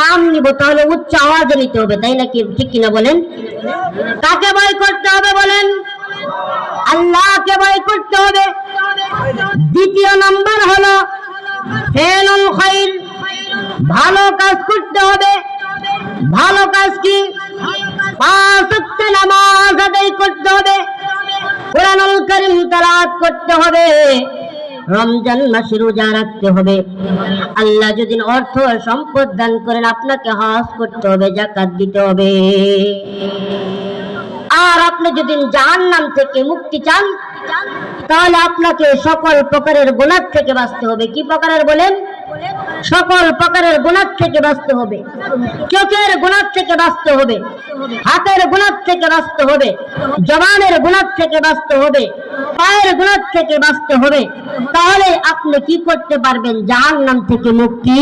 নাম নিব তাহলে উচ্চ আওয়াজে নিতে হবে, তাই নাকি? ঠিক কিনা বলেন? কাকে ভয় করতে হবে বলেন? আল্লাহকে ভয় করতে হবে। দ্বিতীয় নাম্বার হলো ফেলুল খাইর, ভালো কাজ করতে হবে। ভালো কাজ কি? 5 ওয়াক্ত নামাজ আদায় করতে হবে, কোরআনুল কারীম তেলাওয়াত করতে হবে, রমজান মাসে রোজা রাখতে হবে। আল্লাহ যদি অর্থ সম্পদ দান করেন আপনাকে হজ করতে হবে, যাকাত দিতে হবে। আর আপনি যদি জাহান্নাম থেকে মুক্তি চান তাহলে আপনাকে সকল প্রকারের গুনাহ থেকে বাঁচতে হবে। কি প্রকারের বলেন? সকল প্রকারের গুনাহ থেকে বাঁচতে হবে। চোখের গুনাহ থেকে বাঁচতে হবে, হাতের গুনাহ থেকে বাঁচতে হবে, জবানের গুনাহ থেকে বাঁচতে হবে, পায়ের গুনাহ থেকে বাঁচতে হবে। তাহলে আপনি কি করতে পারবেন? জাহান্নাম থেকে মুক্তি